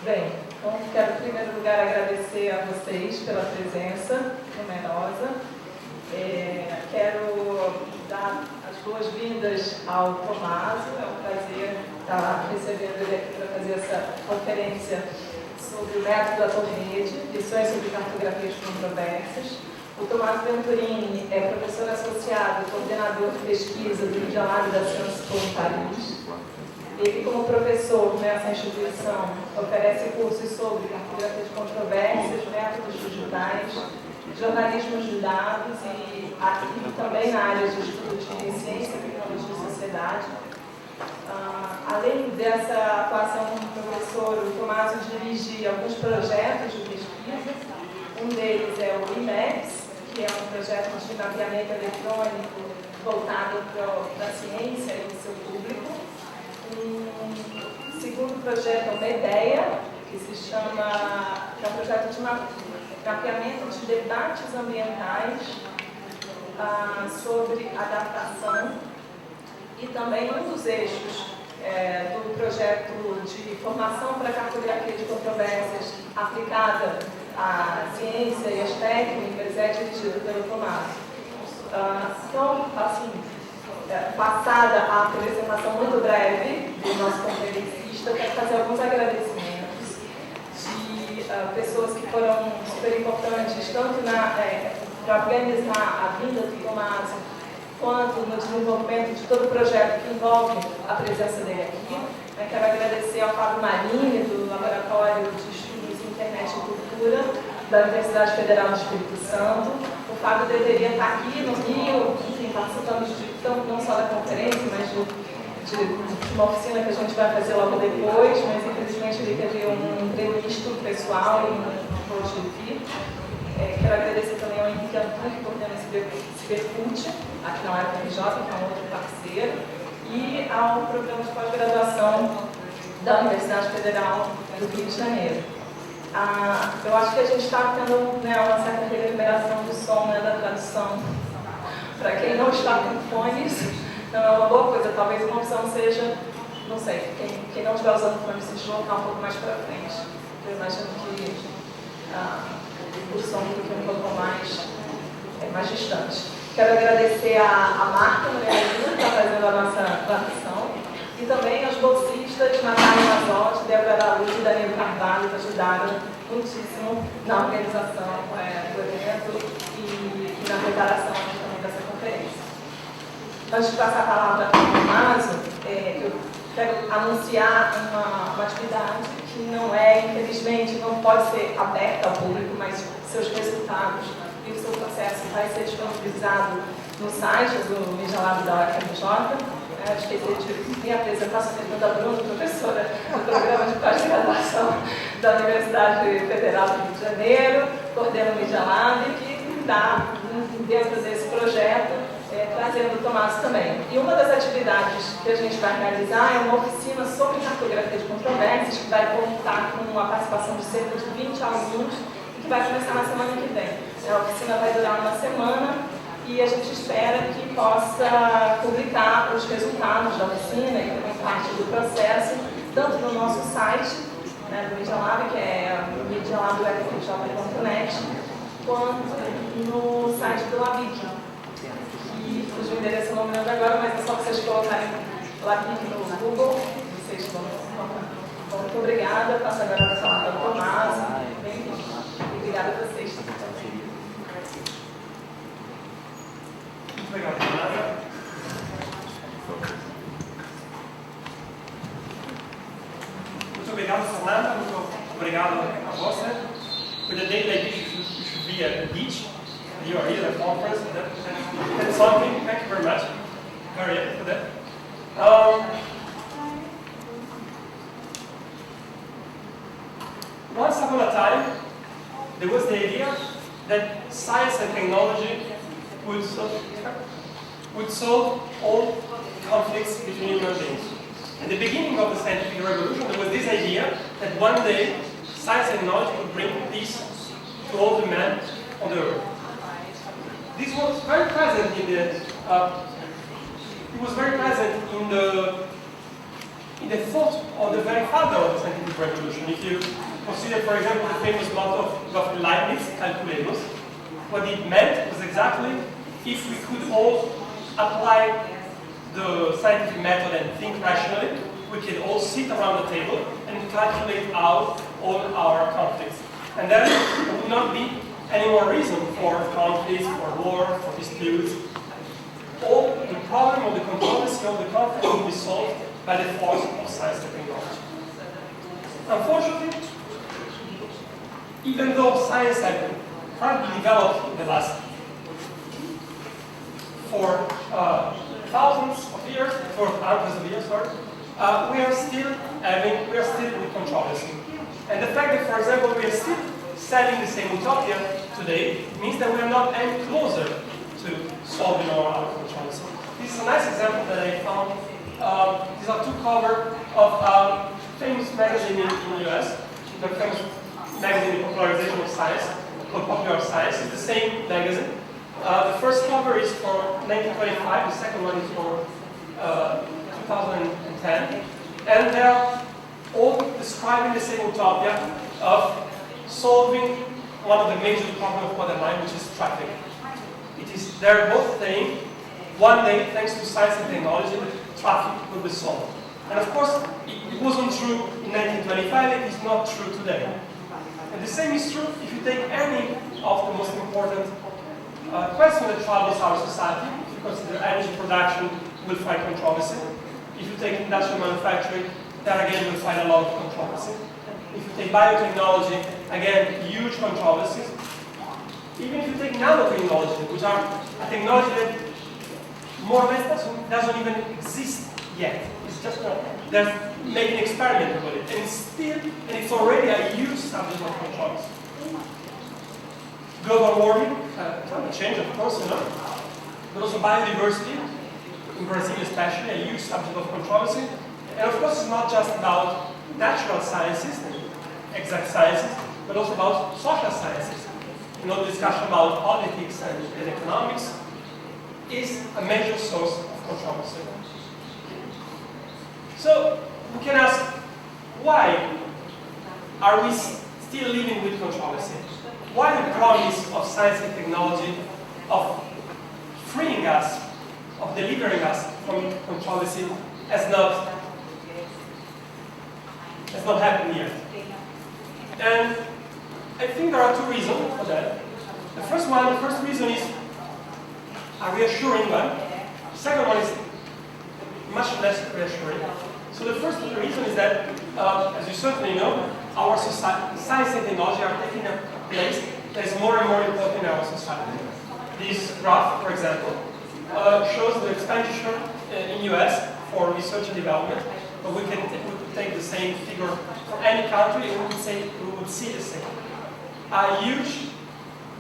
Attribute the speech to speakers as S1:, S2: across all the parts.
S1: Bem, então quero em primeiro lugar agradecer a vocês pela presença numerosa. Quero dar as boas-vindas ao Tommaso. É um prazer estar recebendo ele aqui para fazer essa conferência sobre o método da torre-rede, lições sobre cartografias controversas. O Tommaso Venturini é professor associado e coordenador de pesquisa do Medialab da Ciência em Paris. Ele, como professor nessa instituição, oferece cursos sobre cartografia de controvérsias, métodos digitais, jornalismo de dados e também na área de estudos de ciência, tecnologia e sociedade. Além dessa atuação como professor, o Tommaso dirige alguns projetos de pesquisa. Um deles é o IMEX, que é um projeto de mapeamento eletrônico voltado para a ciência e o seu público. Um segundo projeto é o MEDEA, que é um projeto de mapeamento de debates ambientais sobre adaptação, e também um dos eixos do projeto de formação para cartografia de controvérsias aplicada à ciência e às técnicas é dirigido pelo Tommaso. Então, assim, passada a apresentação muito breve do nosso conferencista, quero fazer alguns agradecimentos de pessoas que foram super importantes, tanto para organizar a vinda do Tommaso, quanto no desenvolvimento de todo o projeto que envolve a presença dele aqui. Quero agradecer ao Fábio Marini, do Laboratório de Estudos em Internet e Cultura, da Universidade Federal do Espírito Santo. O Fábio deveria estar aqui no Rio, enfim, participando não só da conferência, mas de uma oficina que a gente vai fazer logo depois, mas infelizmente ele teve um imprevisto pessoal e não pôde vir. Quero agradecer também ao Henrique Antônio, que coordena esse Cibercult, aqui na UFRJ, que é um outro parceiro, e ao programa de pós-graduação da Universidade Federal do Rio de Janeiro. Eu acho que a gente está tendo uma certa reverberação do som, da tradução. Para quem não está com fones, não é uma boa coisa. Talvez uma opção seja, não sei, quem não estiver usando fones se deslocar um pouco mais para frente. Eu imagino que o som fique um pouco mais distante. Quero agradecer a Marta que está fazendo a nossa tradução, e também aos bolsistas Natália Mazotti, Débora Araújo e Danilo Carvalho, que ajudaram muitíssimo na organização do evento e na preparação também dessa conferência. Antes de passar a palavra para o Tommaso, eu quero anunciar uma atividade que não infelizmente, não pode ser aberta ao público, mas seus resultados e o seu processo vai ser disponibilizado no site do Medialab.UFRJ. Esqueci de me apresentar, sou a Bruna, professora do programa de pós-graduação da Universidade Federal do Rio de Janeiro, coordeno o Medialab, que está dentro desse projeto, trazendo o Tommaso também. E uma das atividades que a gente vai realizar é uma oficina sobre cartografia de controvérsias, que vai contar com a participação de cerca de 20 alunos, e que vai começar na semana que vem. A oficina vai durar uma semana, e a gente espera que possa publicar os resultados da oficina e também parte do processo, tanto no nosso site, do Medialab, que é Medialab.UFRJ.net, quanto no site do Labic, cujo endereço eu não me lembro agora, mas é só vocês colocarem Labic no Google, vocês vão encontrar. Muito obrigada, passo agora a palavra para o Tommaso, bem-vindo, e obrigada a vocês.
S2: Muito obrigado, Samantha. Muito obrigado a você. With a day like this, you should be at the beach. You are here at the conference. That's something. Thank you very much. Very happy for that. Once upon a time, there was the idea that science and technology would solve all conflicts between human beings. At the beginning of the scientific revolution, there was this idea that one day science and knowledge would bring peace to all the men on the earth. This was very present in the the thought of the very father of the scientific revolution. If you consider, for example, the famous motto of Leibniz, calculemus, what it meant was exactly if we could all apply the scientific method and think rationally, we could all sit around the table and calculate out all our conflicts. And then there would not be any more reason for conflicts, for war, for disputes. All the problem of the controversy of the conflict will be solved by the force of science and technology. Unfortunately, even though science had probably developed in the last for thousands of years, for hundreds of years, sorry, we are still with controversy. And the fact that, for example, we are still selling the same utopia today means that we are not any closer to solving our controversy. This is a nice example that I found. These are two covers of a famous magazine in the US, the famous magazine in popularization of science, called Popular Science. It's the same magazine. The first cover is for 1925, the second one is for 2010. And they are all describing the same utopia of solving one of the major problems of modern life, which is traffic. They're both saying, one day, thanks to science and technology, the traffic will be solved. And of course, it wasn't true in 1925, it is not true today. And the same is true if you take any of the most important question that troubles our society. If you consider energy production, you will find controversy. If you take industrial manufacturing, there again you will find a lot of controversy. If you take biotechnology, again, huge controversies. Even if you take nanotechnology, which are a technology that more or less doesn't even exist yet. It's just they're making an experiment with it. And it's already a huge subject of controversy. Global warming, climate change, of course, but also biodiversity, in Brazil especially, a huge subject of controversy. And of course, it's not just about natural sciences and exact sciences, but also about social sciences. The discussion about politics and economics is a major source of controversy. So, we can ask, why are we still living with controversy? Why the promise of science and technology, of freeing us, of delivering us from controversy, has not happened yet? And I think there are two reasons for that. The first reason is a reassuring one. The second one is much less reassuring. So the first reason is that, as you certainly know, our society, science and technology are taking a place that is more and more important in our society. This graph, for example, shows the expenditure in US for research and development, but we could take the same figure for any country and we would see the same. A huge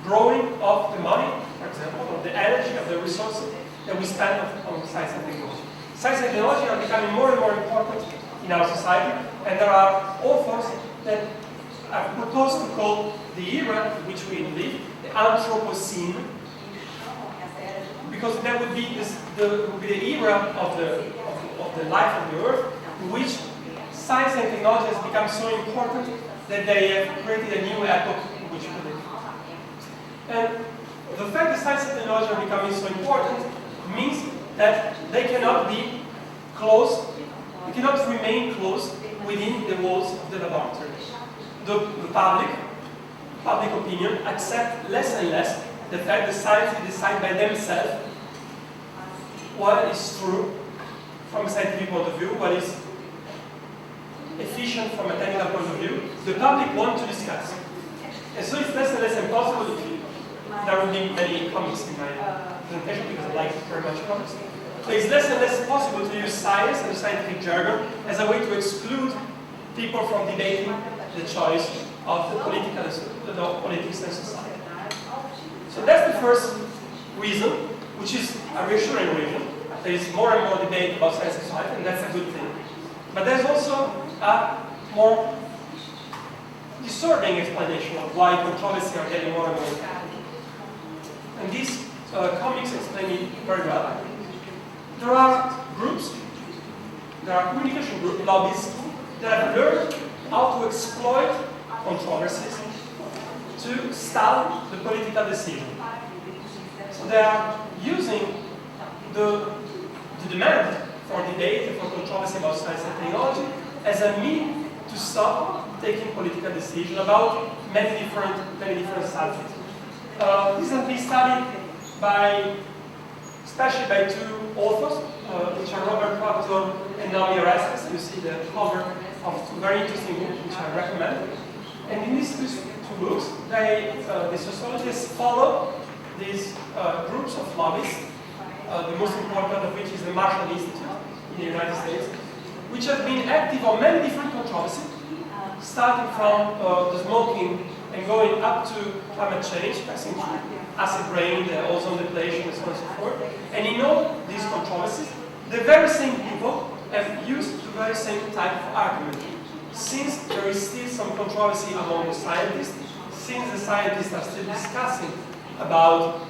S2: growing of the money, for example, of the energy, of the resources that we spend on science and technology. Science and technology are becoming more and more important in our society, and there are authors that have proposed to call the era in which we live the Anthropocene, because that would be the era of the life of the Earth, in which science and technology has become so important that they have created a new epoch in which we live. And the fact that science and technology are becoming so important means that they cannot be closed, they cannot remain closed within the walls of the laboratory. The public opinion accept less and less the fact that scientists decide by themselves what is true from a scientific point of view, what is efficient from a technical point of view. The public want to discuss. And so it's less and less impossible. There will be many comments in my presentation because I like very much comments. So it's less and less possible to use science and scientific jargon as a way to exclude people from debating the choice of the politics and society. So that's the first reason, which is a reassuring reason. There is more and more debate about science and society, and that's a good thing. But there's also a more disturbing explanation of why controversies are getting more and more important. And these comics explain it very well. There are groups there are communication group lobbyists that have learned how to exploit controversies to stall the political decision. So they are using the demand for debate and for controversy about science and technology as a means to stop taking political decisions about many different subjects. This has been studied especially by two authors, which are Robert Proctor and Naomi Oreskes. You see the cover of two very interesting books, which I recommend. And in these two books, the sociologists follow these groups of lobbyists, the most important of which is the Marshall Institute in the United States, which have been active on many different controversies, starting from the smoking and going up to climate change, passing through acid rain, the ozone depletion, and so on and so forth. And in all these controversies, the very same people have used the very same type of argument. Since there is still some controversy among the scientists, since the scientists are still discussing about,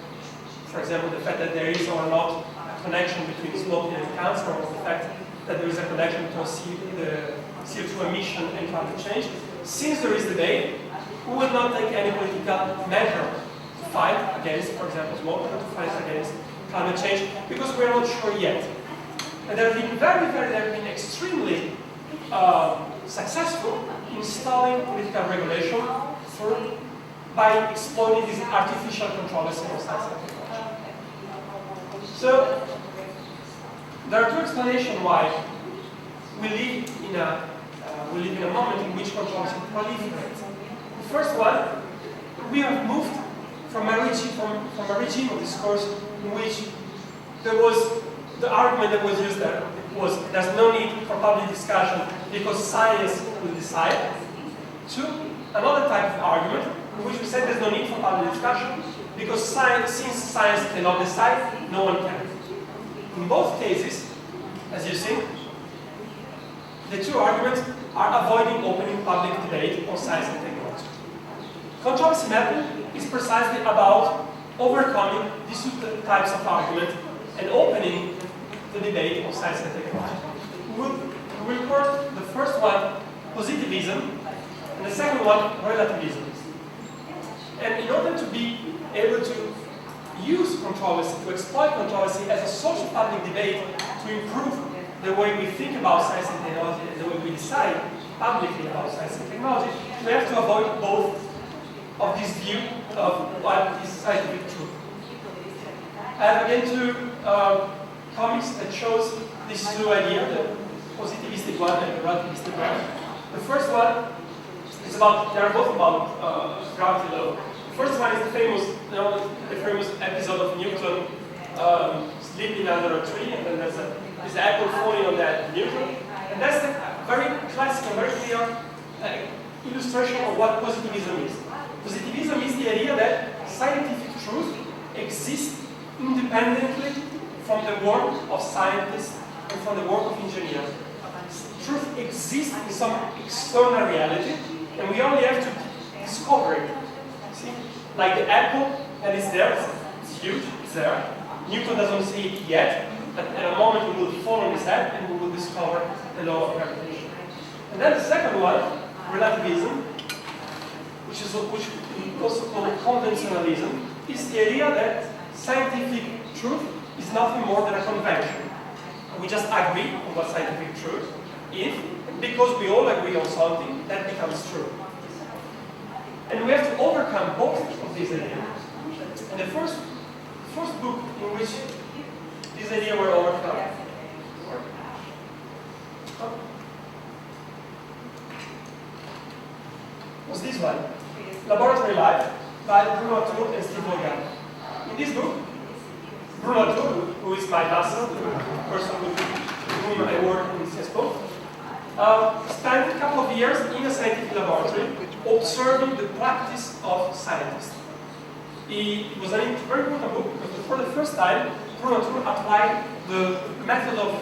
S2: for example, the fact that there is or not a connection between smoking and cancer, or the fact that there is a connection between the CO2 emission and climate change, since there is debate, we will not take any political measure to fight against, for example, smoking, or to fight against climate change, because we are not sure yet. And they have been extremely successful in installing political regulation by exploiting this artificial controversy of science and technology. So, there are two explanations why we live in a moment in which controversy proliferates. The first one, we have moved from a regime of discourse in which there was the argument that was used there was there's no need for public discussion because science will decide, to another type of argument in which we said there's no need for public discussion because since science cannot decide, no one can. In both cases, as you see, the two arguments are avoiding opening public debate on science and technology. Controversy method is precisely about overcoming these two types of argument and opening the debate on science and technology. We will call the first one positivism and the second one relativism. And in order to be able to use controversy, to exploit controversy as a source of public debate to improve the way we think about science and technology and the way we decide publicly about science and technology, we have to avoid both of this view of what is scientific truth. I have again two comics that shows these two ideas, the positivistic one and the relativistic one. The first one is about, they are both about gravity law. The first one is the famous episode of Newton sleeping under a tree, and then there's this apple falling on that Newton. And that's the very classic and very clear illustration of what positivism is. Positivism is the idea that scientific truth exists independently from the work of scientists and from the work of engineers. Truth exists in some external reality, and we only have to discover it. See? Like the apple that is there, it's huge, it's there. Newton doesn't see it yet, but at a moment we will fall on his head and we will discover the law of gravitation. And then the second one, relativism, which is also called conventionalism, is the idea that scientific truth is nothing more than a convention. We just agree on what scientific truth is, and because we all agree on something, that becomes true. And we have to overcome both of these ideas. And the first book in which this idea were overcome was this one, Laboratory Life, by Bruno Latour and Steve Logan. In this book, Bruno Latour, who is my master, the person with whom I work in CSPO, spent a couple of years in a scientific laboratory observing the practice of scientists. It was a very important book because for the first time, Bruno Latour applied the method of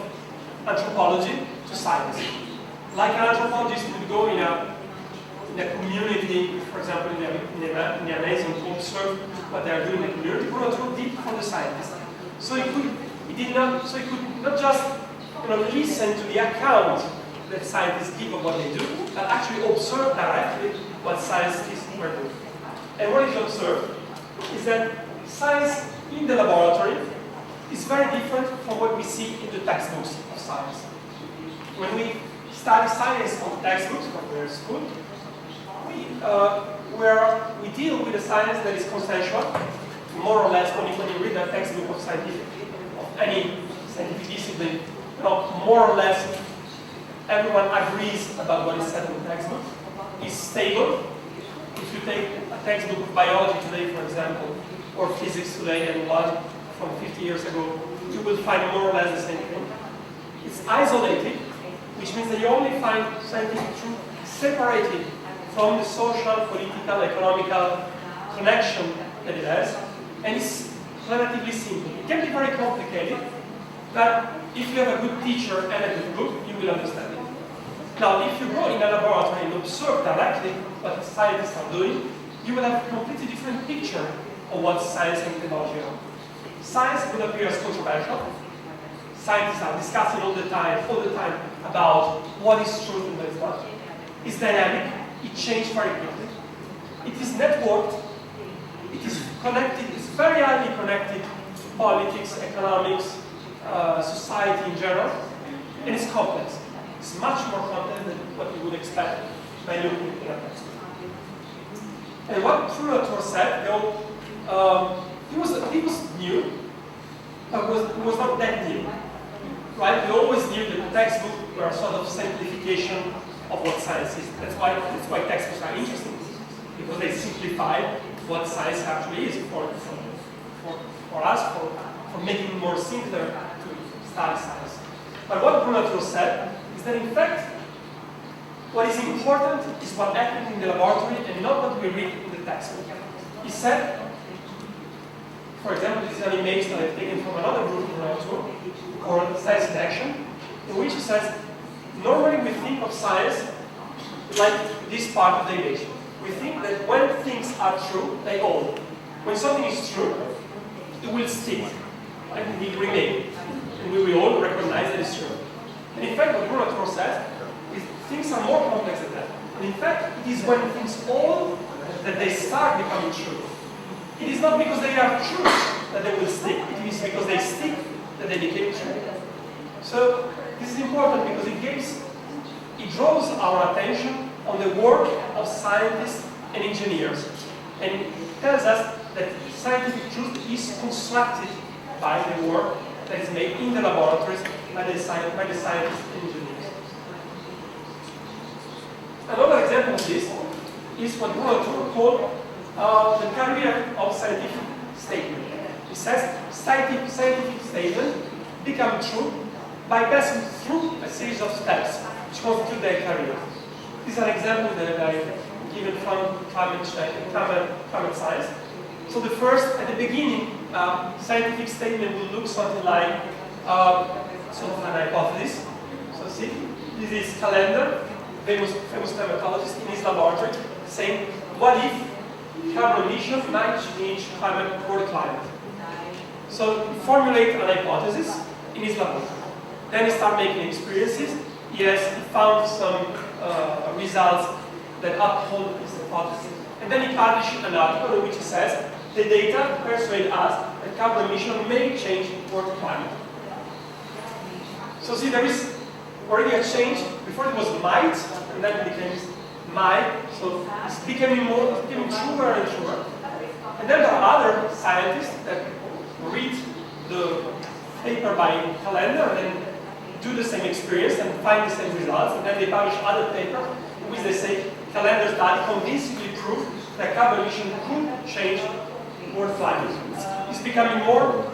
S2: anthropology to science. Like an anthropologist would go in a community, for example, in the Amazon, to observe what they are doing in the community. Bruno Latour did for the scientists. So he could not just not listen to the account that scientists give of what they do, but actually observe directly what scientists are doing. And what is observed is that science in the laboratory is very different from what we see in the textbooks of science. When we study science on textbooks when we're in school, we deal with a science that is consensual, more or less. When you read a textbook of any scientific discipline, more or less everyone agrees about what is said in the textbook. It's stable. If you take a textbook of biology today, for example, or physics today and one from 50 years ago, you will find more or less the same thing. It's isolated, which means that you only find scientific truth separated from the social, political, economical connection that it has, and it's relatively simple. It can be very complicated, but if you have a good teacher and a good book, you will understand it. Now, if you go in a laboratory and observe directly what scientists are doing, you will have a completely different picture of what science and technology are. Science will appear as controversial. Scientists are discussing all the time about what is true and what is not. It's dynamic. It changes very quickly. It is networked. It is connected. It's very highly connected to politics, economics, society in general, and it's complex. It's much more complex than what you would expect by looking at a textbook. And what Bruno said, he was new, but it was not that new. Right? We always knew that the textbooks were a sort of simplification of what science is. That's why textbooks are interesting, because they simplify what science actually is for us, for making it more simpler to study science. But what Bruno said is that in fact, what is important is what happened in the laboratory and not what we read in the textbook. He said, for example, this is an image that I've taken from another group called Science in Action, in which he says, normally we think of science like this part of the image. We think that when things are true, they hold. When something is true, it will stick, and it will remain. And we will all recognize that it's true. And in fact, what Bruno says is things are more complex than that. And in fact, it is when things hold that they start becoming true. It is not because they are true that they will stick. It is because they stick that they became true. So this is important because it draws our attention on the work of scientists and engineers, and it tells us that scientific truth is constructed by the work that is made in the laboratories by the scientists and engineers. Another example of this is what Bruno called the career of scientific statement. It says scientific statements become true by passing through a series of steps which constitute their career. This is an example that I've given from climate science. So the first, at the beginning, scientific statement will look something like sort of an hypothesis. So see, this is Calendar, famous climatologist in his laboratory, saying, what if carbon emission might change world climate? So he formulates an hypothesis in his laboratory. Then he starts making experiences. He found some results that uphold his hypothesis. And then he published an article in which he says, the data persuade us that carbon emission may change world climate. So see, there is already a change. Before it was might, and then it became might. So it's becoming truer and truer. And then there are other scientists that read the paper by Calendar and then do the same experience and find the same results. And then they publish other papers in which they say Calendar study convincingly proved that carbon emission could change world climate. It's becoming more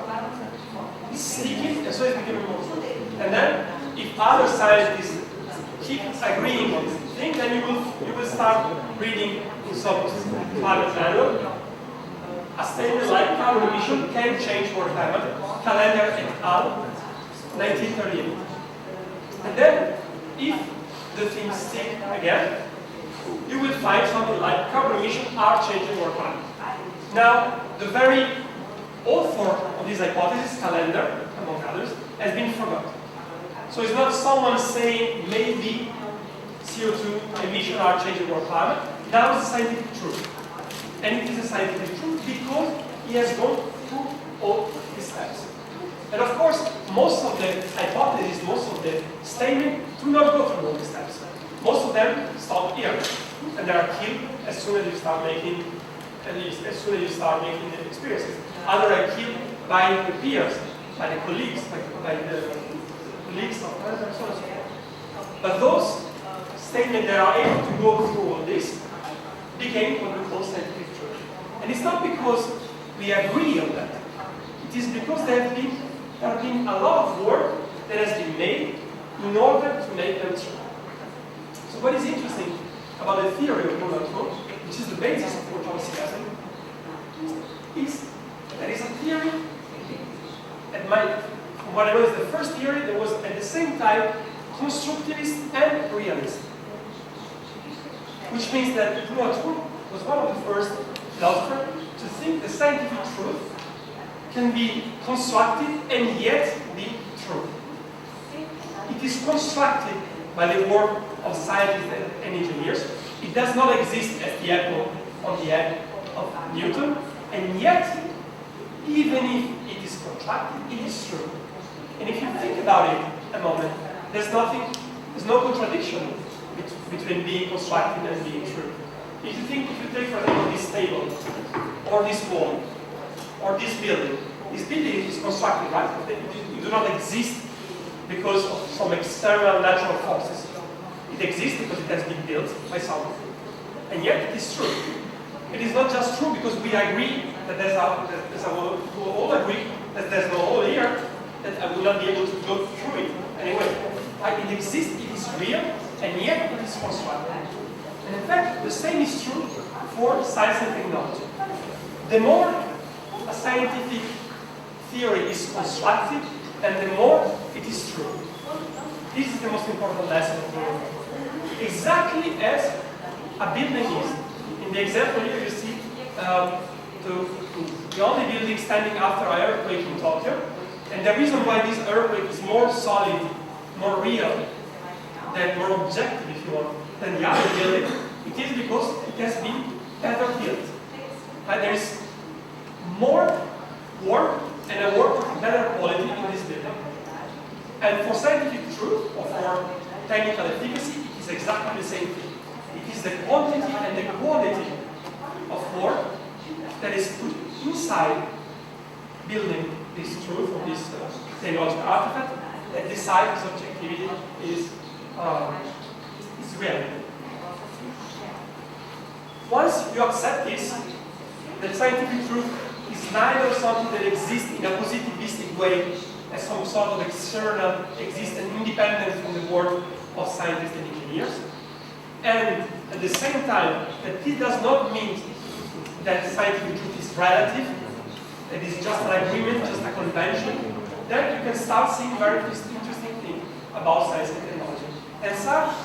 S2: sticky, and so it's becoming more true. And then, if other scientists keep agreeing on this thing, then you will start reading in some climate manual a statement like carbon emission can change world climate, Calendar et al., 1938. And then, if the things stick again, you will find something like carbon emissions are changing world climate. Now, the very author of this hypothesis, Calendar, among others, has been forgotten. So it's not someone saying maybe CO2 emissions are changing our climate. That was a scientific truth. And it is a scientific truth because he has gone through all these steps. And of course, most of the hypotheses, most of the statements do not go through all the steps. Most of them stop here, and they are killed as soon as you start making, as soon as you start making the experiences. Others are killed by the peers, by the colleagues, by the colleagues of others, and so on and so forth. But those statements that are able to go through all this became what we call scientific truth. And it's not because we agree on that. It is because there have been a lot of work that has been made in order to make them true. So what is interesting about the theory of control, which is the basis of controversialism, is that it's a theory that from what I know is the first theory that was at the same time constructivist and realist. Which means that Tommaso was one of the first philosophers to think the scientific truth can be constructed and yet be true. It is constructed by the work of scientists and engineers. It does not exist as the apple on the head of Newton, and yet, even if it is constructed, it is true. And if you think about it a moment, there's no contradiction between being constructed and being true. If you take, for example, this table, or this wall, or this building is constructed, right? It do not exist because of some external natural forces. It exists because it has been built by someone. And yet it is true. It is not just true because we agree that we all agree that there's no hole here, that I will not be able to go through it anyway. It exists, it is real, and yet it is constructed. And in fact, the same is true for science and technology. The more a scientific theory is constructed, and the more it is true. This is the most important lesson of the exactly as a building is. In the example here you see the only building standing after an earthquake in Tokyo. And the reason why this earthquake is more solid, more real, than more objective, if you want, than the other building, it is because it has been better built. There is more work and a work of better quality in this building. And for scientific truth, or for technical efficacy, it is exactly the same thing. It is the quantity and the quality of work that is put inside building this truth or this technological artifact that decides its objectivity is reality. Once you accept this, that scientific truth is neither something that exists in a positivistic way as some sort of external existence independent from the work of scientists and engineers, and at the same time that this does not mean that scientific truth is relative, that is just an agreement, just a convention, then you can start seeing very interesting things about science and technology, and start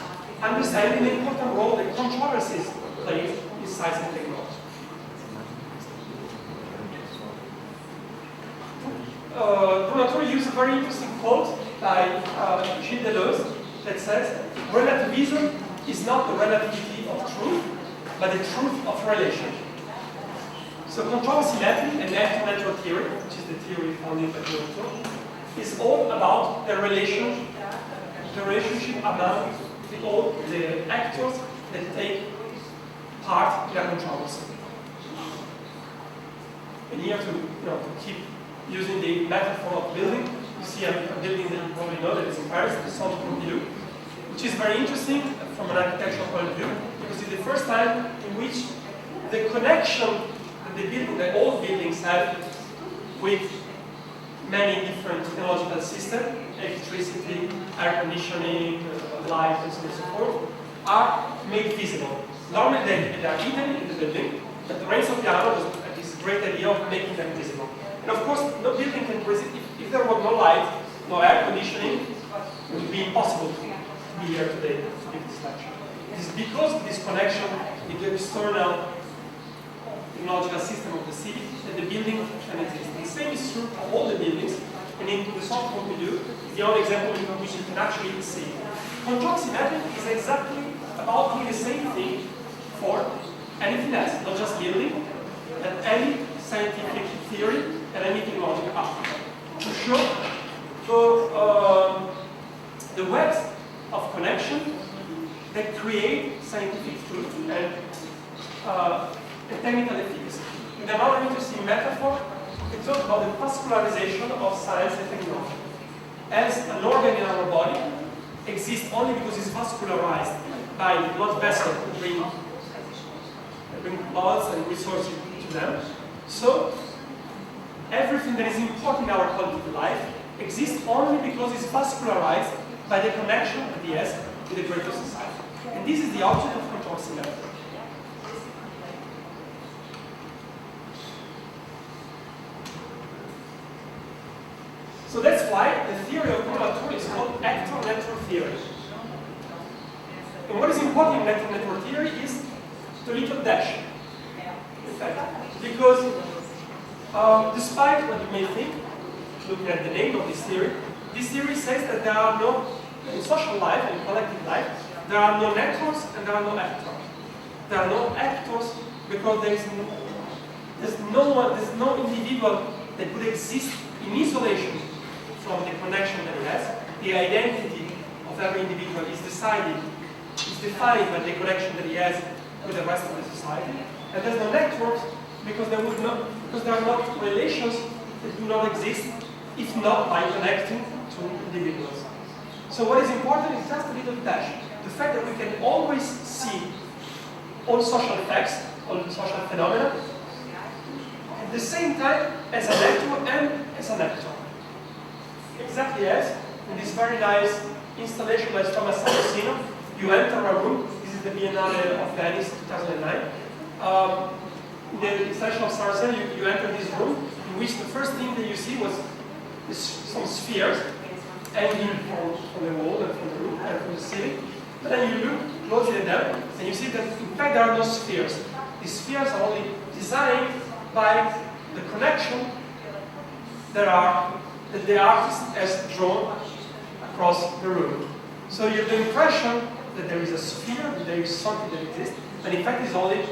S2: understanding the important role that controversies play in science and technology. Tommaso used a very interesting quote by Gilles Deleuze that says, relativism is not the relativity of truth, but the truth of relation. So controversy method and natural theory, which is the theory founded by Tommaso, is all about the relationship among all the actors that take part in a controversy. And here to keep using the metaphor of building, you see a building that you probably know that is in Paris, the Centre Pompidou, which is very interesting from an architectural point of view, because it's the first time in which the connection that the old buildings have with many different technological systems, electricity, air conditioning, light, and so on and so forth, are made visible. Normally they are hidden in the building, but Lorenzo Piano had this great idea of making them visible. And of course, no building can resist. If there were no light, no air conditioning, it would be impossible to be here today to give this lecture. It is because of this connection with the external technological system of the city that the building can exist. The same is true for all the buildings, and into the software we do, is the only example in which you can actually see. Controversy method is exactly about doing the same thing for anything else, not just building, but any scientific theory and any technological outcome. To show the webs of connection that create scientific truth and technical efficacy. In the more interesting metaphor, we talk about the vascularization of science and technology. As an organ in our body exists only because it's vascularized by the blood vessel to bring blood and resources to them. So, everything that is important in our quality of life exists only because it's vascularized by the connection that it has with the greater society. And this is the object of controversy method. So that's why the theory of Tommaso is called actor-network theory. And what is important in actor-network theory is the little dash. In fact, because despite what you may think, looking at the name of this theory says that there are no, in social life and collective life, there are no networks and there are no actors. There are no actors because there's no individual that could exist in isolation from the connection that it has. The identity of every individual is defined by the connection that he has with the rest of the society. And there's no networks because there are not relations that do not exist if not by connecting to individuals. So what is important is just a little dash. The fact that we can always see all social effects, all social phenomena, at the same time as an actor and as an actor. Exactly as in this very nice installation by Tommaso Venturini, you enter a room. This is the Biennale of Venice 2009. In the installation of Saracen, you enter this room in which the first thing that you see was some spheres hanging from the wall and from the roof and from the ceiling. But then you look closely at them and you see that in fact there are no spheres. These spheres are only designed by the connection that the artist has drawn across the room. So you have the impression that there is a sphere, that there is something that exists, but in fact it's only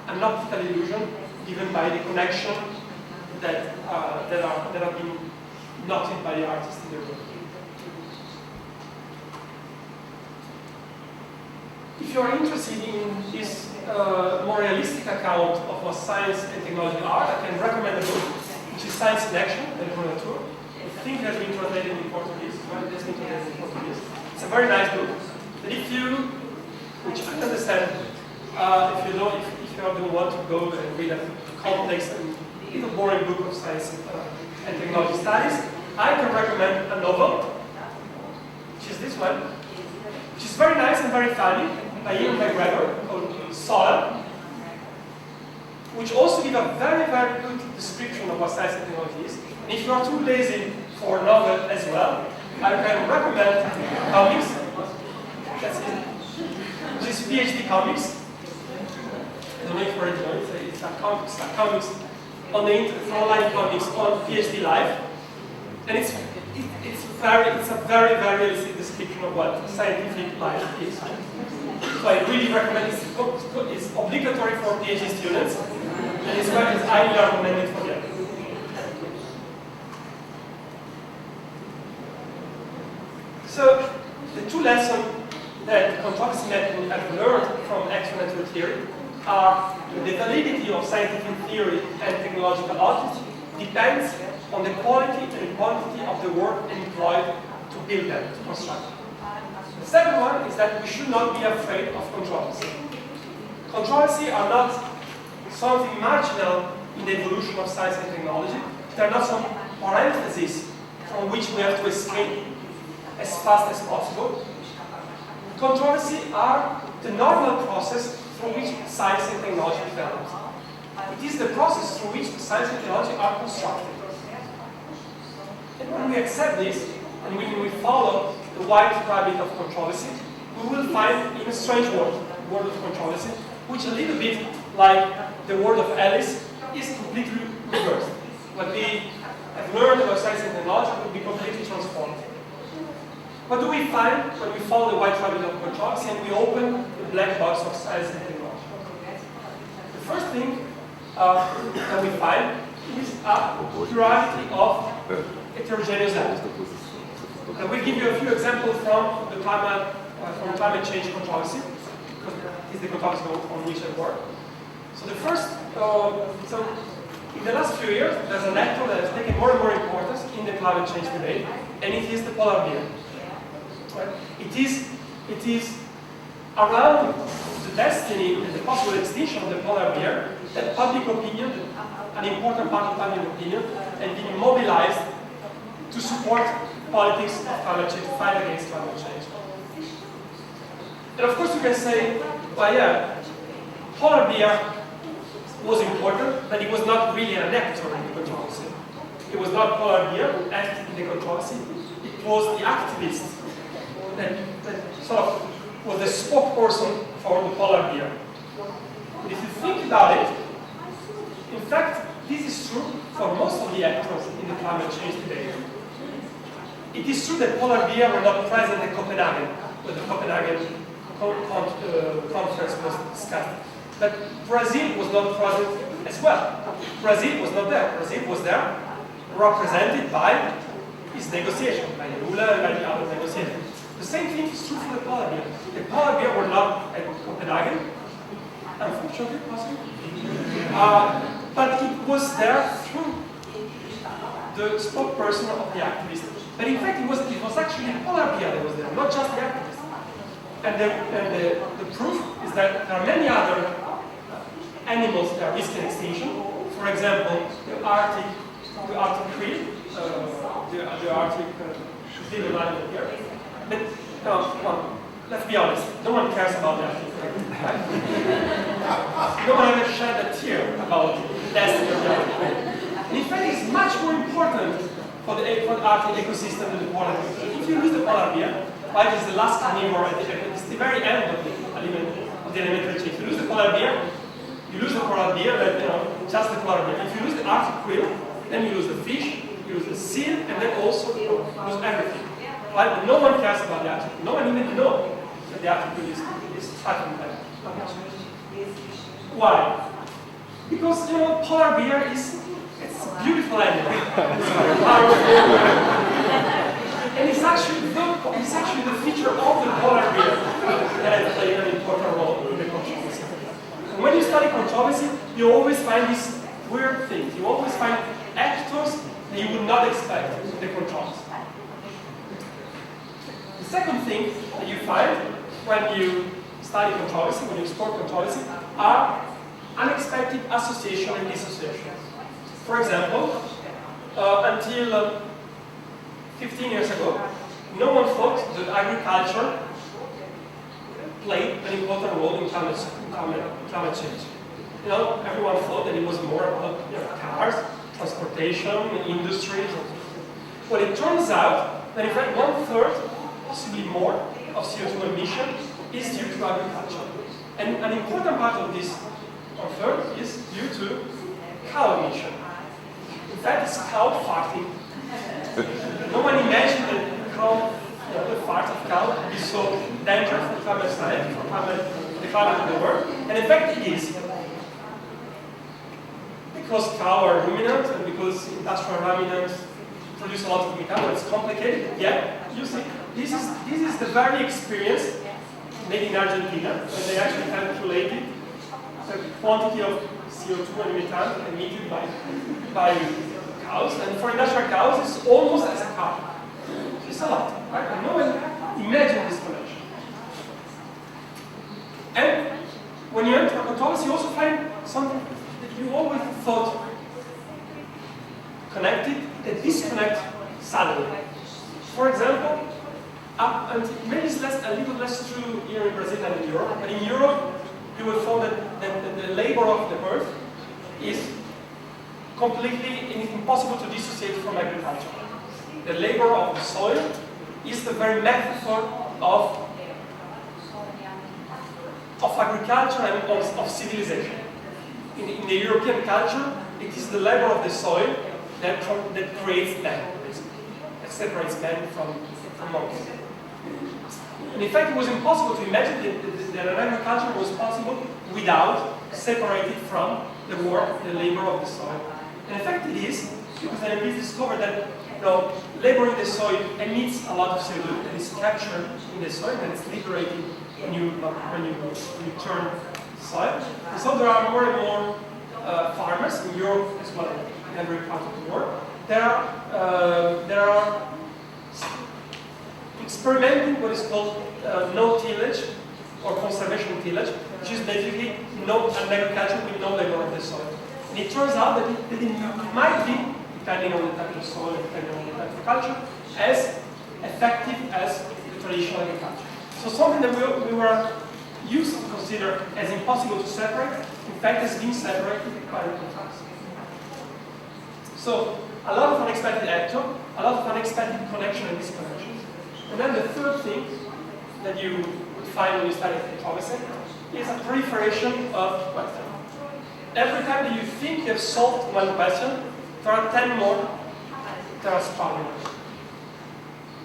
S2: an optical illusion given by the connection that have been noted by the artist in the room. If you are interested in this more realistic account of what science and technology are, I can recommend a book, which is Science in Action by Tommaso. I think it has been translated in Portuguese. It's a very nice book. But which I understand, if you don't want to go and read a complex and little boring book of science and technology studies, I can recommend a novel, which is this one, which is very nice and very funny, by Ian McGregor, called Solar, which also gives a very, very good description of what science and technology is. And if you are too lazy for a novel as well, I can recommend comics. That's it. Which is PhD comics. I don't know if you already know it. It's a comics on the internet, online comics on PhD Live. And it's a very, very realistic description of what scientific life is. So I really recommend it. It's obligatory for PhD students, and it's highly recommended for them. So the two lessons that controversy method have learned from actor-network theory are the validity of scientific theory and technological output depends on the quality and quantity of the work employed to build them, to construct them. The second one is that we should not be afraid of controversy. Controversy are not something marginal in the evolution of science and technology. They are not some parentheses from which we have to escape as fast as possible. Controversy are the normal process through which science and technology develops. It is the process through which science and technology are constructed. And when we accept this, and when we follow the wide rabbit of controversy, we will find in a strange world of controversy, which a little bit like the world of Alice is completely reversed. What we have learned about science and technology will be completely transformed. What do we find when we follow the white rabbit of controversy and we open the black box of science and technology? The first thing that we find is a plurality of heterogeneous atoms. I will give you a few examples from the climate change controversy, because it's the controversy on which I work. So the first, in the last few years, there's an actor that has taken more and more importance in the climate change debate, and it is the polar bear. Right? It is around the destiny and the possible extinction of the polar bear that public opinion, an important part of public opinion, has been mobilized to support politics of climate change, to fight against climate change. And of course you can say, well yeah, polar bear was important, but it was not really an actor in the controversy. It was not polar bear who acted in the controversy, it was the activist that sort of was the spokesperson for the polar bear. But if you think about it, in fact, this is true for most of the actors in the climate change debate. It is true that polar bear were not present at Copenhagen, when the Copenhagen conference was discussed. But Brazil was not present as well. Brazil was not there. Brazil was there represented by his negotiation, by Lula and by the other negotiators. The same thing is true for the polar bear. The polar bear were not at Copenhagen, unfortunately, possibly. But it was there through the spokesperson of the activist. But in fact, it was actually the polar bear that was there, not just the activist. And the proof is that there are many other animals that are risking extinction. For example, the Arctic krill, the Arctic little animal here. But let's be honest, no one cares about the Arctic krill. Right? No one ever shed a tear about the destiny of the Arctic krill. And in fact, it's much more important for the Arctic ecosystem than the polar bear. If you lose the polar bear, right, it's the last carnivore, it's the very end of the elementary chain. If you lose the polar bear, you lose the polar bear, but just the polar bear. If you lose the Arctic krill, then you lose the fish, you lose the seal, and then also you lose everything. Right? But no one cares about the Arctic. No one even knows that the Arctic krill is threatened by climate change. Why? Because polar bear it's a beautiful animal. And it's actually the feature of the polar bear that has played an important role in the controversy. And when you study controversy, you always find these weird things. You always find actors that you would not expect in the controversy. The second thing that you find when you study controversy, when you explore controversy, are unexpected association and dissociation. For example, until 15 years ago, no one thought that agriculture played an important role in climate change. Everyone thought that it was more about cars, transportation, industries. Well, it turns out that in fact 1/3, possibly more, of CO2 emission is due to agriculture. And an important part of this 1/3 is due to cow emission. In fact, it's cow farting. No one imagined that the fart of cow would be so dangerous for climate science, for the climate of the world. And in fact, it is. Because cows are ruminants and because industrial ruminants produce a lot of methane, it's complicated. Yeah, you see, this is the very experience made in Argentina when they actually calculated the quantity of CO2 and methane emitted by cows. And for industrial cows, it's almost as a car. It's a lot, right? And no one imagined this connection. And when you enter controversy, you also find something that you always thought connected, that disconnect suddenly. For example, and maybe it's a little less true here in Brazil than in Europe, but in Europe, you will find that the labor of the earth is completely impossible to dissociate from agriculture. The labor of the soil is the very metaphor of agriculture and of civilization. In the European culture, it is the labor of the soil that creates men, basically. That separates men from monkeys. And in fact, it was impossible to imagine that an agriculture was possible without separating from the work, the labor of the soil. And in fact, it is, because then it is discovered that labor in the soil emits a lot of CO2 that is captured in the soil and it's liberated when you turn the soil. And so there are more and more farmers in Europe as well, in every part of the world. There are experimenting what is called no tillage or conservation tillage, which is basically an agriculture with no labor of the soil. And it turns out that it might be, depending on the type of soil, depending on the type of culture, as effective as the traditional agriculture. So something that we were used to consider as impossible to separate, in fact, has been separated by the contrast. So a lot of unexpected actor, a lot of unexpected connection and disconnection. And then the third thing that you would find when you study controversy is a proliferation of questions. Every time that you think you have solved one question, there are 10 more that are sprouting.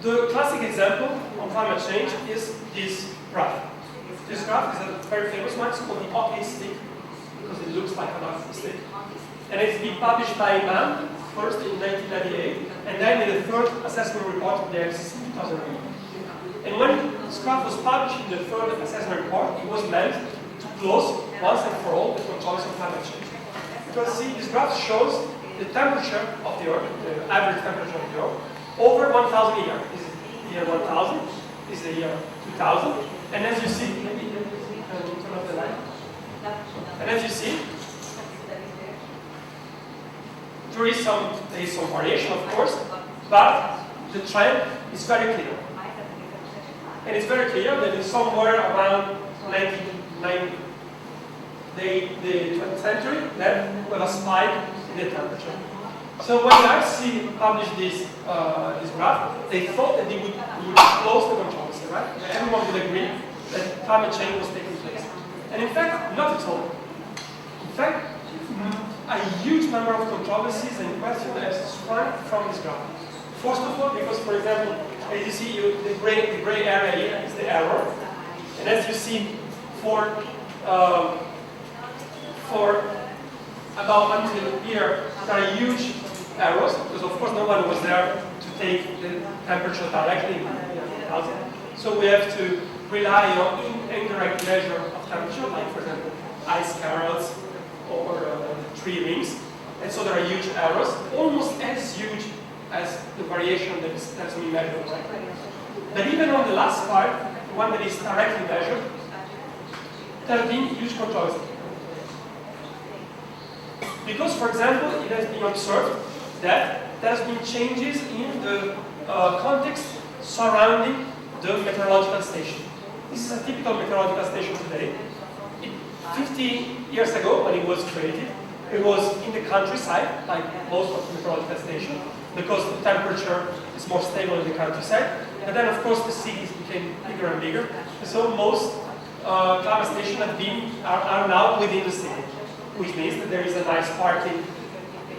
S2: The classic example on climate change is this graph. This graph is a very famous one. It's called the hockey stick because it looks like a hockey stick. And it's been published by MAM first in 1998, and then in the third assessment report of the IPCC in 2008. And when this graph was published in the third assessment report, it was meant to close once and for all the controversy of climate change. Because see, this graph shows the temperature of the Earth, the average temperature of the Earth, over 1,000 years. This is the year 1,000, this is the year 2,000, and as you see, maybe turn off the light. And as you see, there is some variation, of course, but the trend is very clear. And it's very clear that it's somewhere around the 20th century, then we have a spike in the temperature. So when the IPCC published this graph, they thought that they would close the controversy, right? Everyone would agree that climate change was taking place. And in fact, not at all. In fact, a huge number of controversies and questions have sprung from this graph. First of all, because, for example, as you see, the gray area here is the error. And as you see, for about until here, there are huge errors, because of course no one was there to take the temperature directly in 1000. So we have to rely on indirect measure of temperature, like for example, ice carols or tree rings. And so there are huge errors, almost as huge as the variation that's been measured. But even on the last part, the one that is directly measured, there have been huge controversy. Because, for example, it has been observed that there has been changes in the context surrounding the meteorological station. This is a typical meteorological station today. 50 years ago, when it was created, it was in the countryside, like most of the meteorological stations, because the temperature is more stable in the countryside. But then, of course, the cities became bigger and bigger. And so most climate stations are now within the city, which means that there is a nice parking,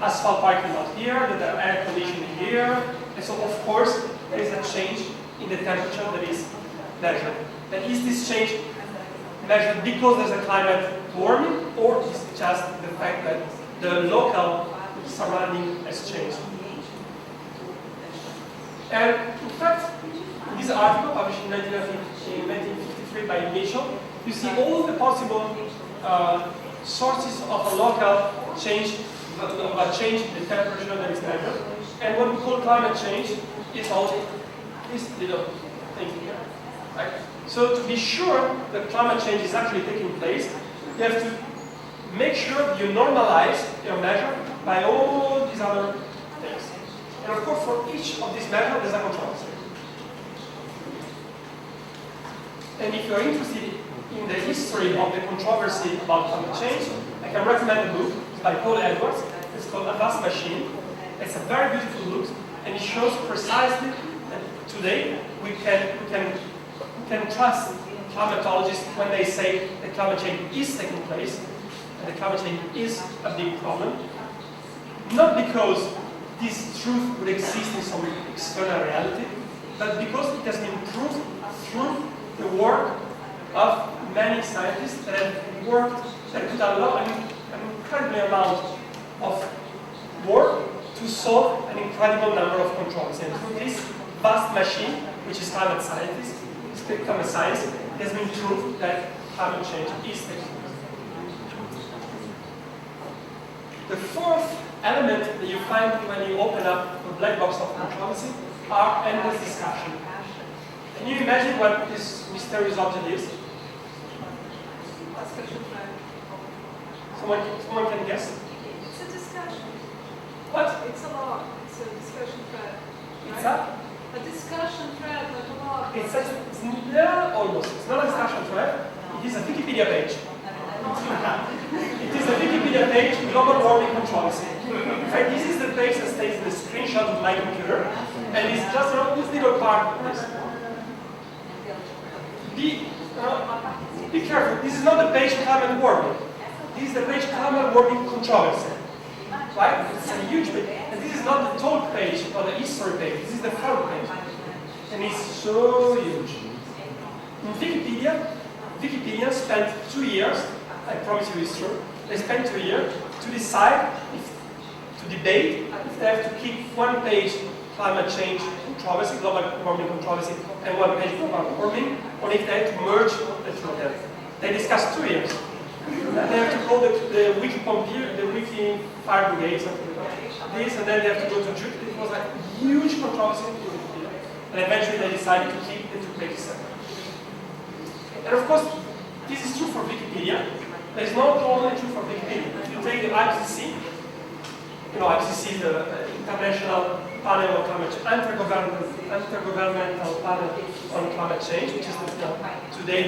S2: asphalt parking lot here, that there are air conditioning here. And so, of course, there is a change in the temperature that is measured. And is this change measured because there's a climate warming, or is it just the fact that the local surrounding has changed? And in fact, in this article published in 1953 by Mitchell, you see all the possible sources of a local change, a change in the temperature that is measured. And what we call climate change is all this little thing here. Right? So to be sure that climate change is actually taking place, you have to make sure that you normalize your measure by all these other things. And of course, for each of these measures, there's a controversy. And if you're interested in the history of the controversy about climate change, I can recommend a book by Paul Edwards. It's called A Vast Machine. It's a very beautiful book, and it shows precisely that today we can trust climatologists when they say that climate change is taking place, and that climate change is a big problem. Not because this truth would exist in some external reality, but because it has been proved through the work of many scientists that have worked, that put an incredible amount of work to solve an incredible number of controls. And through this vast machine, which is climate science, it has been proved that climate change is the case. The fourth element that you find when you open up the black box of controversy are endless discussion. Can you imagine what this mysterious object is? Someone can guess?
S3: It's a discussion.
S2: What?
S3: It's a log. It's a discussion thread.
S2: It's
S3: a discussion thread, like a log.
S2: Almost. It's not a discussion thread. It is a Wikipedia page. It is a Wikipedia page, global warming controversy. In fact, this is the page that stays in the screenshot of my computer, and it's just this little part of this. Be careful. This is not the page climate warming. This is the page climate warming controversy. Right? It's a huge page. And this is not the talk page or the history page. This is the front page. And it's so huge. In Wikipedia spent 2 years, I promise you it's true, they spent 2 years to decide, to debate if they have to keep one page climate change controversy, global warming controversy, and one page global warming, or if they have to merge the two of them. They discussed 2 years. And they have to call the Wiki Pompier, the Wiki Fire Brigade, something like this, and then they have to go to June. It was like a huge controversy in Wikipedia. And eventually they decided to keep the 2 pages separate. And of course, this is true for Wikipedia. It's not only true for Wikipedia. If you take the IPCC, IPCC is the International Panel on Climate Change, Intergovernmental Panel on Climate Change, which is today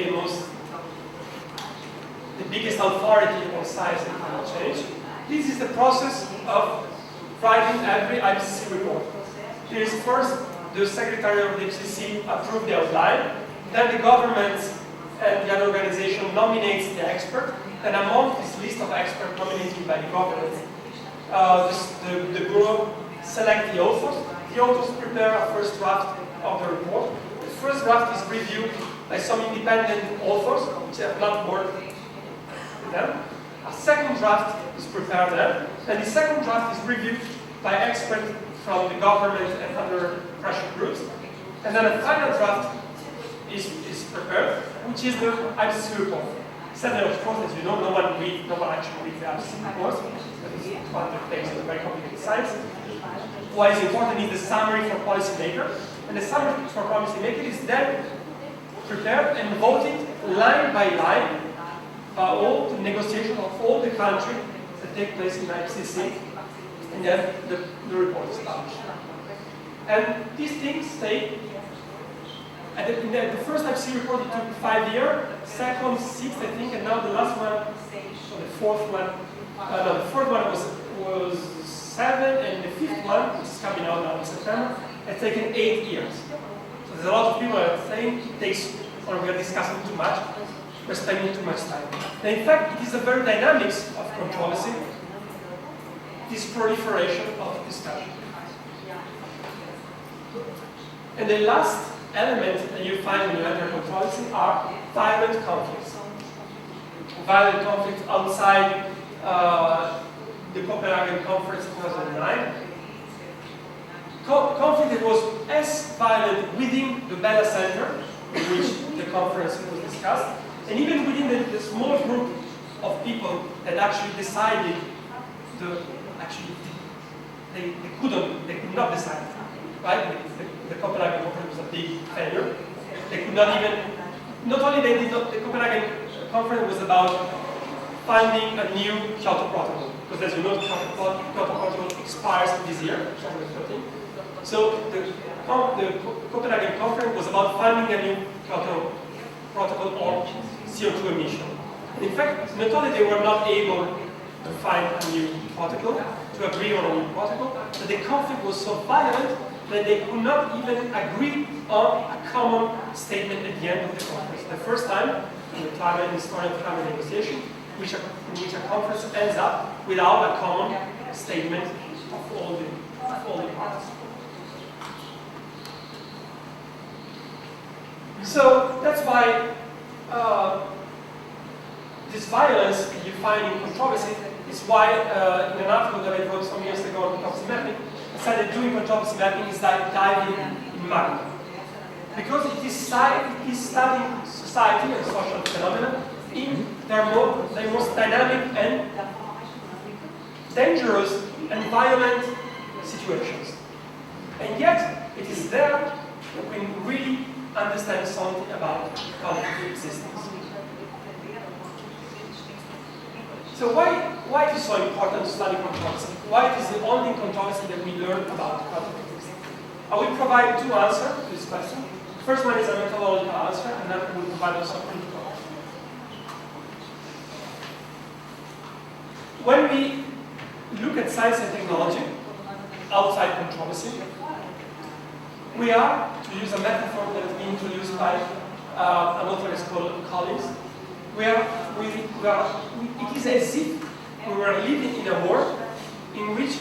S2: the biggest authority on science and climate change. This is the process of writing every IPCC report. There is first the Secretary of the IPCC approves the outline, then the government and the other organization nominates the expert, and among this list of experts nominated by the government, the Bureau selects the authors. The authors prepare a first draft of the report. The first draft is reviewed by some independent authors, which have not worked with them. A second draft is prepared then, and the second draft is reviewed by experts from the government and other pressure groups. And then a final draft is prepared, which is the IPCC report. Sadly, of course, as you know, no one actually reads the IPCC report. It's 200 pages of very complicated science. What is important is the summary for policymakers, and the summary for policymakers is then prepared and voted line by line by all the negotiations of all the countries that take place in the IPCC, and then the report is published. And these things take. In the first IPCC report it took 5 years, second 6 I think, and now the last one, or the fourth one, the fourth one was 7, and the fifth one, which is coming out now in September, has taken 8 years. So there's a lot of people that are saying it takes, or we are discussing too much, we're spending too much time. And in fact, it is the very dynamics of controversy, this proliferation of discussion. And the last element that you find when you enter controversy are violent conflicts. Violent conflicts outside the Copenhagen Conference in 2009. Conflict that was as violent within the Bella Center, in which the conference was discussed, and even within the small group of people that actually decided they could not decide, right? The Copenhagen Conference was a big failure. They could not even, not only they did not, the Copenhagen Conference was about finding a new Kyoto Protocol, because as you know, the Kyoto Protocol expires this year, 2013. So the Copenhagen Conference was about finding a new Kyoto Protocol on CO2 emission. And in fact, not only they were not able to find a new protocol, to agree on a new protocol, but the conflict was so violent that they could not even agree on a common statement at the end of the conference. The first time in the history of climate negotiation, in which a conference ends up without a common statement of all falling apart. So that's why this violence you find in controversy is why in an article that I wrote some years ago on controversy mapping, I said that doing controversy mapping is like diving in mud. Because it is studying society and social phenomena in their most dynamic and dangerous and violent situations. And yet, it is there that we really understand something about collective existence. So why it is so important to study controversy? Why it is the only controversy that we learn about collective existence? I will provide two answers to this question. The first one is a methodological answer, and then we will provide also a critical answer. When we look at science and technology outside controversy, we are, to use a metaphor that has been introduced by an author called Collins, it is as if we were living in a world in which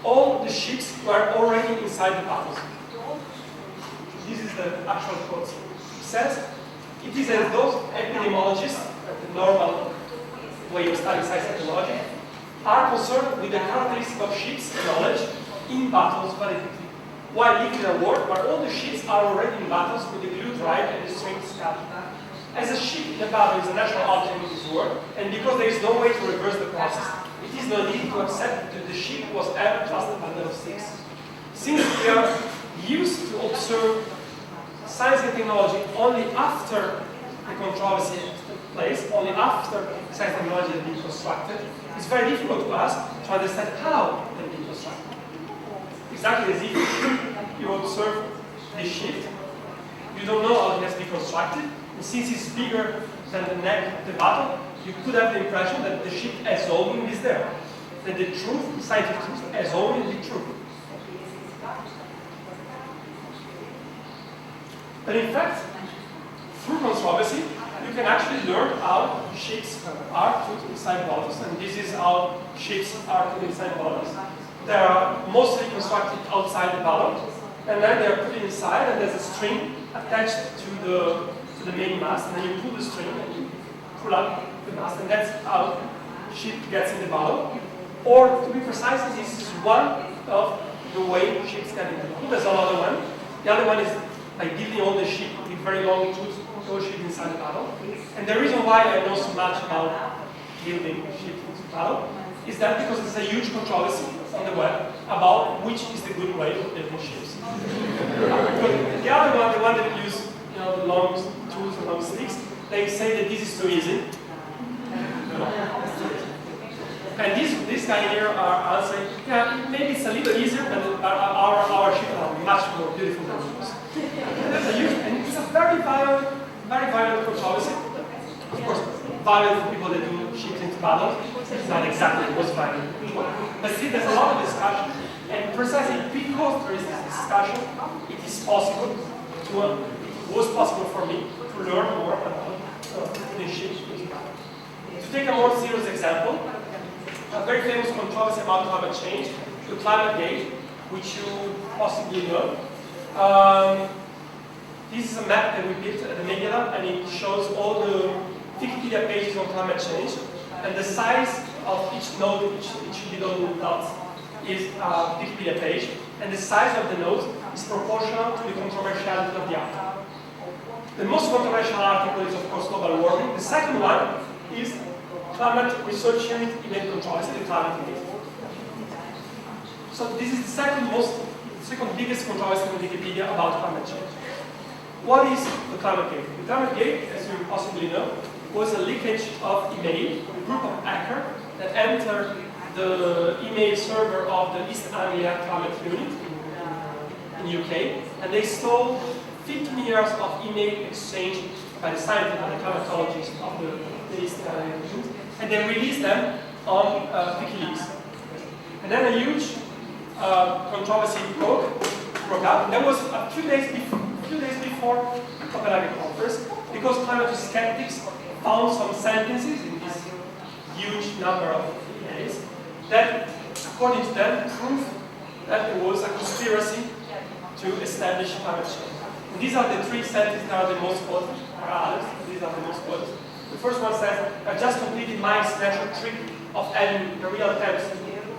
S2: all the ships were already inside the battles. This is the actual quote. It says, it is as those epidemiologists, the normal way of studying science and technology, are concerned with the characteristics of ships' knowledge in battles validity, while living in a world where all the ships are already in battles with the glue drive and the string scattered. As a ship in a battle is a natural object in this world, and because there is no way to reverse the process, it is no need to accept that the ship was ever just a bundle of sticks. Since we are used to observe science and technology only after the controversy took place, only after science and technology has been constructed, it's very difficult to us to understand how they've been constructed. Exactly as if you observe this ship, you don't know how it has been constructed, and since it's bigger than the neck of the battle, you could have the impression that the ship as always is there. That the truth, scientific truth, has always been true. But in fact, through controversy, you can actually learn how ships are put inside bottles, and this is how ships are put inside bottles. They are mostly constructed outside the bottle, and then they are put inside, and there's a string attached to the main mast, and then you pull the string and you pull up the mast, and that's how ship gets in the bottle. Or to be precise, this is one of the way ships get in the bottle. There's another one. The other one is by building all the ship with very long tools, those ships inside the bottle. And the reason why I know so much about building ships into the bottle is that because there's a huge controversy on the web about which is the good way of building ships. The other one, the one that use the long tools and long sticks, they say that this is too easy. And this guy here are answering, yeah, maybe it's a little easier, but our ships are much more beautiful than yours. And it's a very violent controversy. Of course, violent for people that do ships into battles. It's not exactly what's violent. But see, there's a lot of discussion, and precisely because there is this discussion, it is possible it was possible for me to learn more about the ships into battle. To take a more serious example, a very famous controversy about climate change, the climate gate, which you possibly know. This is a map that we built at the Medialab, and it shows all the Wikipedia pages on climate change, and the size of each node, each little dot, is a Wikipedia page, and the size of the node is proportional to the controversiality of the article. The most controversial article is, of course, global warming. The second one is Climate Research Unit Event Controversy, the climate gate. So this is the second biggest controversy on Wikipedia about climate change. What is the climate gate? The climate gate, as you possibly know, was a leakage of email, a group of hackers that entered the email server of the East Anglia Climate Unit in UK, and they stole 15 years of email exchange by the scientists and the climatologists of the East Anglia Unit, and they released them on WikiLeaks. And then a huge controversy broke out. That was a few days before the Copenhagen conference, because climate skeptics found some sentences in this huge number of emails that, according to them, prove that there was a conspiracy to establish climate change. And these are the three sentences that are the most quoted. There are others, but these are the most quoted. The first one says, I just completed my natural trick of adding the real temps to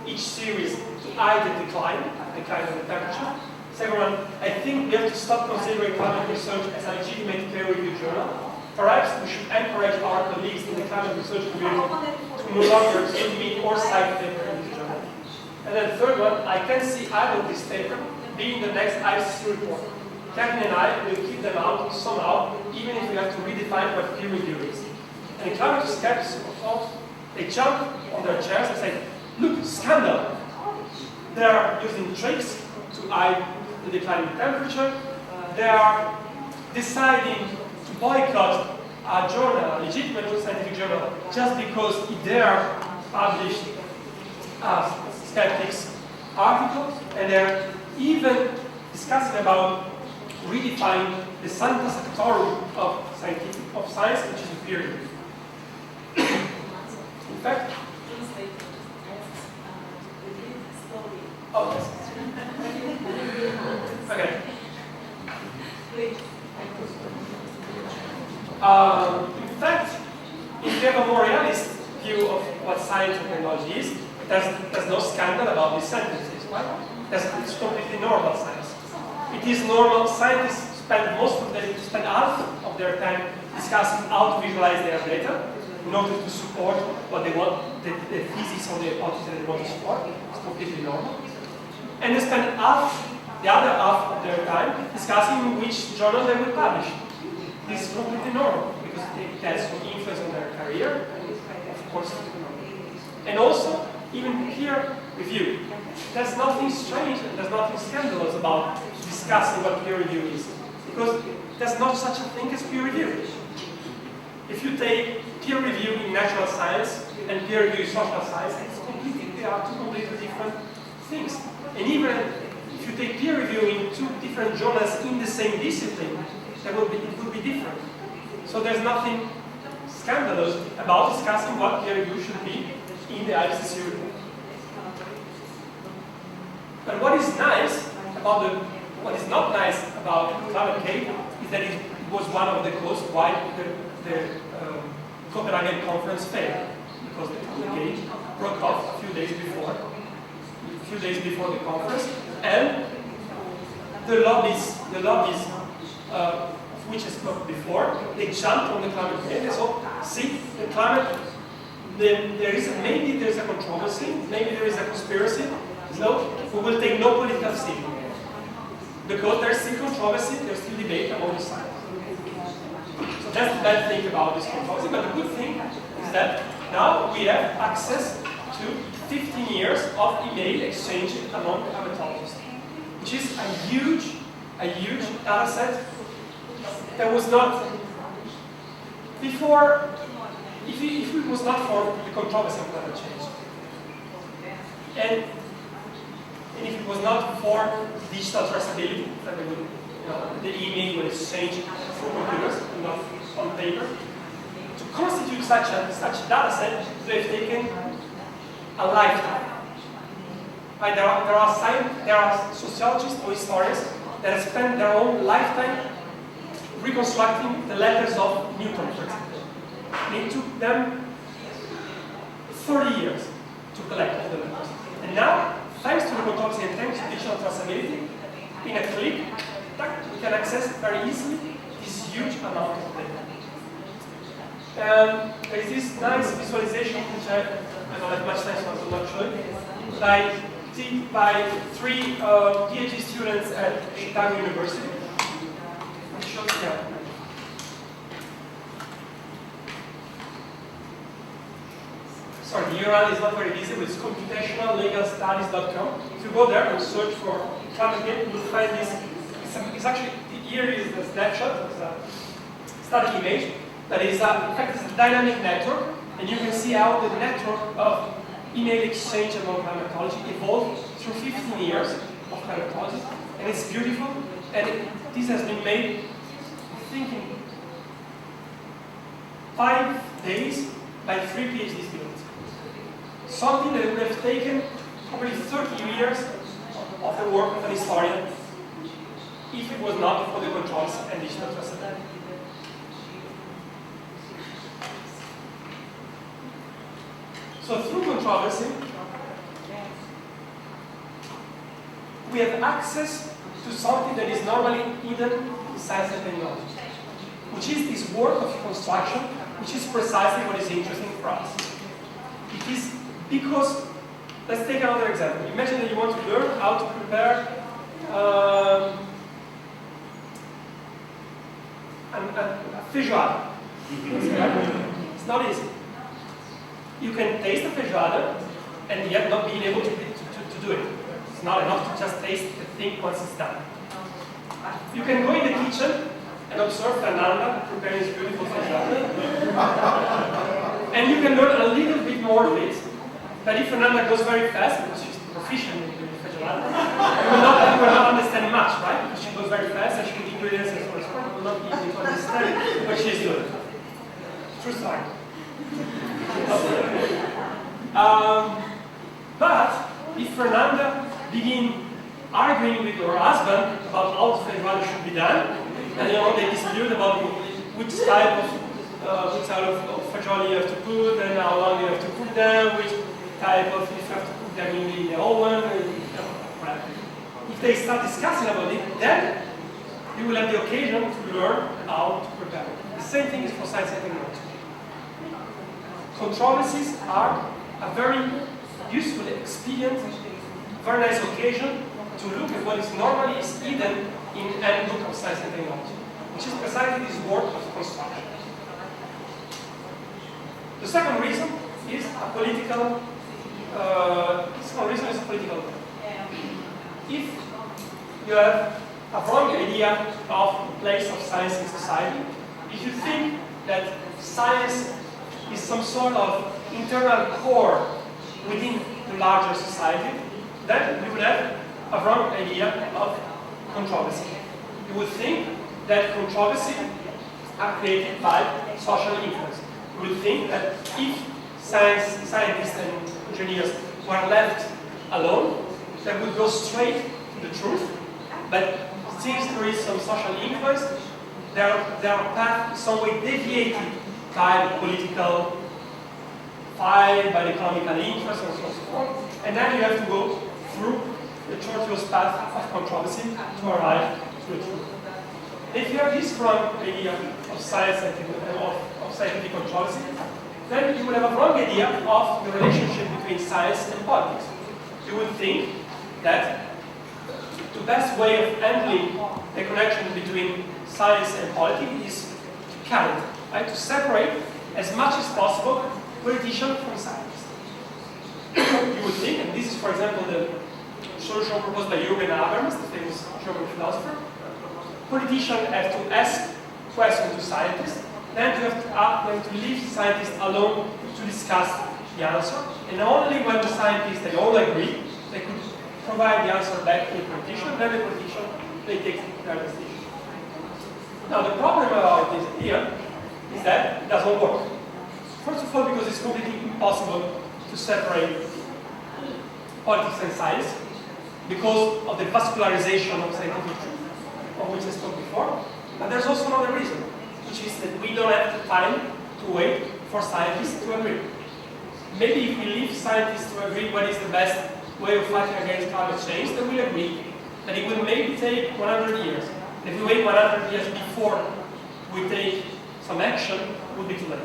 S2: each series to hide the decline of the temperature. Second one, I think we have to stop considering climate research as a legitimate peer-reviewed journal. Perhaps we should encourage our colleagues in the climate research community to no longer submit or cite paper in this journal. And then the third one, I can see either of this paper being the next ICC report. Kevin and I will keep them out somehow, even if we have to redefine what peer review is. And the climate skeptics, of course, they jump on their chairs and say, look, scandal! They are using tricks to hide the declining temperature. They are deciding to boycott a journal, a legitimate scientific journal, just because it dare publish skeptics articles, and they're even discussing about redefining the sancta sanctorum of science, which is peer review. In fact, oh yes. Okay. In fact, if you have a more realist view of what science and technology is, there's no scandal about these sentences, right? It's completely normal science. It is normal. Scientists spend half of their time discussing how to visualize their data in order to support what they want, the thesis or the hypothesis that they want to support. It's completely normal. And they spend the other half of their time discussing which journal they will publish. This is completely normal because it has some influence on their career and, of course, and also even peer review. There's nothing strange and there's nothing scandalous about discussing what peer review is, because there's not such a thing as peer review. If you take peer review in natural science and peer review in social science, they are two completely different things. And even if you take peer review in two different journals in the same discipline, it will be different. So there's nothing scandalous about discussing what peer review should be in the IPCC report. But what is not nice about climate cake is that it was one of the causes why the Copenhagen conference failed, because the climate cake broke off a few days before the conference, and the lobbies of which I spoke before, they jumped on the climate cake. They said, see, the climate, maybe there's a controversy, maybe there is a conspiracy, so we will take no political stake. Because there's still controversy, there's still debate among the sides. So that's the bad thing about this controversy, but the good thing is that now we have access to 15 years of email exchange among climatologists, which is a huge data set that was not before, if it was not for the controversy of climate change. And if it was not for digital traceability, that they would, the email would exchange through computers and not on paper, to constitute such a data set, they've taken a lifetime. Right? There are sociologists or historians that have spent their own lifetime reconstructing the letters of Newton, for example. And it took them 30 years to collect all the letters. And now, thanks to the controversy and thanks to digital traceability, in a click, we can access very easily this huge amount of data. There is this nice visualization, which I don't have much time, so I will not show it, by 3 PhD students at Chicago University. It shows here. Sorry, the URL is not very visible. It's computationallegalstudies.com. If you go there and search for climate change, you'll find this. It's actually, here is the snapshot. It's a static image. That is, in fact, it's a dynamic network. And you can see how the network of email exchange among climatology evolved through 15 years of climatology. And it's beautiful. And this has been made, I think, in 5 days by 3 PhD students. Something that would have taken probably 30 years of the work of an historian if it was not for the controversy and digital traceability. So through controversy, we have access to something that is normally hidden in science and technology, which is this work of construction, which is precisely what is interesting for us. It is because, let's take another example. Imagine that you want to learn how to prepare a feijoada. It's not easy. You can taste the feijoada and yet not being able to do it. It's not enough to just taste the thing once it's done. You can go in the kitchen and observe Fernanda preparing this beautiful feijoada. And you can learn a little bit more of it. But if Fernanda goes very fast, because she's proficient in doing feijoada, you will not understand much, right? Because she goes very fast and she can ingredients and so on. It will not be easy to understand what she's doing. True story. But if Fernanda begin arguing with her husband about how the feijoada should be done, and they dispute about which type of fagioli you have to put and how long you have to cook them, which type of if you have to cook them in the oven. If they start discussing about it, then you will have the occasion to learn how to prepare it. The same thing is for science and technology. Controversies are a very useful expedient, very nice occasion to look at what is normally hidden in any book of science and technology, which is precisely this work of construction. The second reason is a political. If you have a wrong idea of the place of science in society, if you think that science is some sort of internal core within the larger society, then you would have a wrong idea of controversy. You would think that controversy are created by social influence. You would think that if scientists and engineers were left alone, they would go straight to the truth. But since there is some social influence, their path is some way deviated by the political fight, by the economical interest, and so on and so forth. And then you have to go through the tortuous path of controversy to arrive to the truth. If you have this wrong idea of science and of scientific controversy, then you will have a wrong idea of the relationship between science and politics. You would think that the best way of handling the connection between science and politics is to cut it, right? To separate as much as possible politician from scientists. You would think, and this is, for example, the solution proposed by Jürgen Habermas, the famous German philosopher, politicians have to ask questions to scientists, then you have to ask them to leave scientists alone to discuss the answer, and only when the scientists, they all agree, they could provide the answer back to the politician, then the politician, they take their decision. Now, the problem about this idea is that it doesn't work. First of all, because it's completely impossible to separate politics and science because of the vascularization of scientific truth, of which I spoke before. But there's also another reason, which is that we don't have the time to wait for scientists to agree. Maybe if we leave scientists to agree what is the best way of fighting against climate change, then we'll agree that it will maybe take 100 years. If we wait 100 years before we take some action, it will be too late.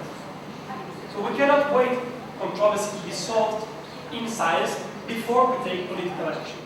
S2: So we cannot wait controversy to be solved in science before we take political action.